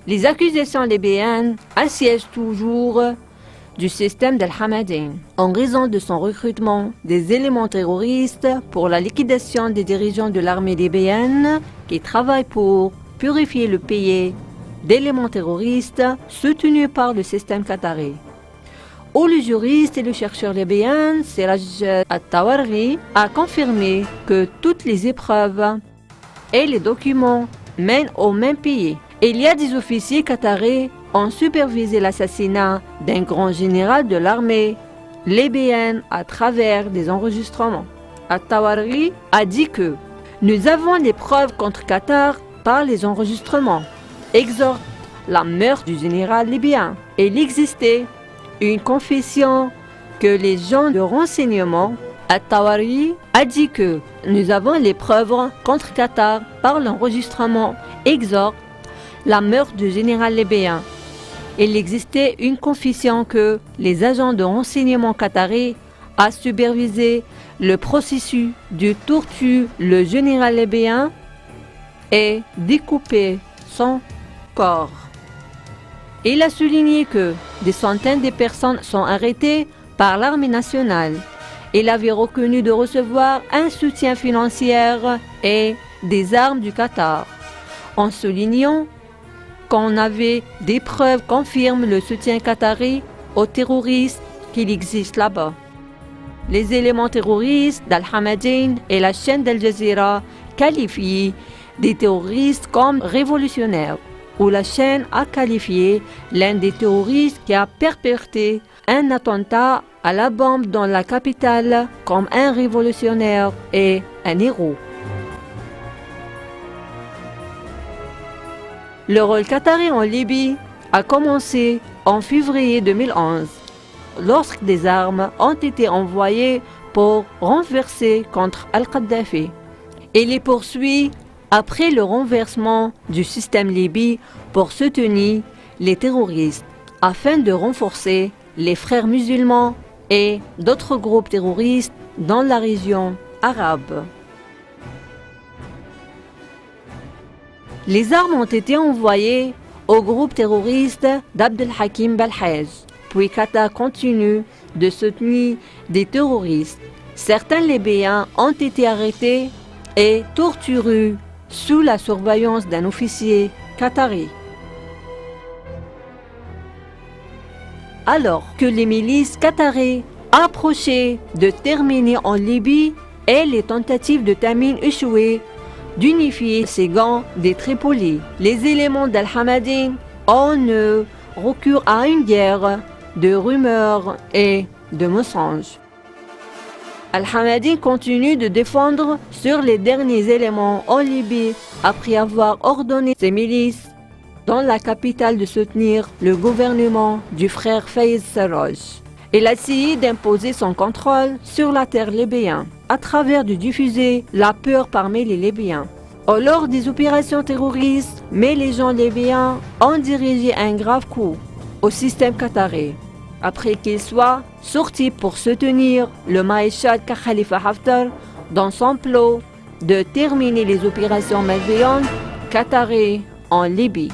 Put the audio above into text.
Les accusations libyennes assiègent toujours du système d'Al-Hamadine en raison de son recrutement des éléments terroristes pour la liquidation des dirigeants de l'armée libyenne qui travaillent pour purifier le pays d'éléments terroristes soutenus par le système qatari. Où le juriste et le chercheur libyen Siraj Al-Tawarri a confirmé que toutes les épreuves et les documents mènent au même pays. Il y a des officiers qataris ont supervisé l'assassinat d'un grand général de l'armée libyenne à travers des enregistrements. Al-Tawarri a dit que nous avons les preuves contre Qatar par les enregistrements, exhorte la meurtre du général libyen. Il existait une confession que les gens de renseignement. Al-Tawarri a dit que nous avons les preuves contre Qatar par l'enregistrement, exhorte la meurtre du général libyen. Il existait une confession que les agents de renseignement qataris a supervisé le processus de torture le général libyen et découpé son corps. Il a souligné que des centaines de personnes sont arrêtées par l'armée nationale. Il avait reconnu de recevoir un soutien financier et des armes du Qatar, en soulignant qu'on avait des preuves confirment le soutien qatari aux terroristes qu'il existe là-bas. Les éléments terroristes d'Al-Hamadine et la chaîne d'Al Jazeera qualifient des terroristes comme révolutionnaires, où la chaîne a qualifié l'un des terroristes qui a perpétré un attentat à la bombe dans la capitale comme un révolutionnaire et un héros. Le rôle qatari en Libye a commencé en février 2011, lorsque des armes ont été envoyées pour renverser contre Al-Kadhafi. Il les poursuit après le renversement du système libyen pour soutenir les terroristes, afin de renforcer les frères musulmans et d'autres groupes terroristes dans la région arabe. Les armes ont été envoyées au groupe terroriste d'Abdel Hakim Balhaj, puis Qatar continue de soutenir des terroristes. Certains Libyens ont été arrêtés et torturés sous la surveillance d'un officier qatari. Alors que les milices qataries approchaient de terminer en Libye et les tentatives de Tamim échouaient d'unifier ces gangs des Tripoli, les éléments d'Al-Hamadine ont eu recours à une guerre de rumeurs et de mensonges. Al-Hamadine continue de défendre sur les derniers éléments en Libye après avoir ordonné ses milices dans la capitale de soutenir le gouvernement du frère Fayez Sarraj. Il a essayé d'imposer son contrôle sur la terre libyenne à travers de diffuser la peur parmi les Libyens. Lors des opérations terroristes, mais les gens libyens ont dirigé un grave coup au système qatari après qu'il soit sorti pour soutenir le maréchal Khalifa Haftar dans son plan de terminer les opérations malveillantes qatari en Libye.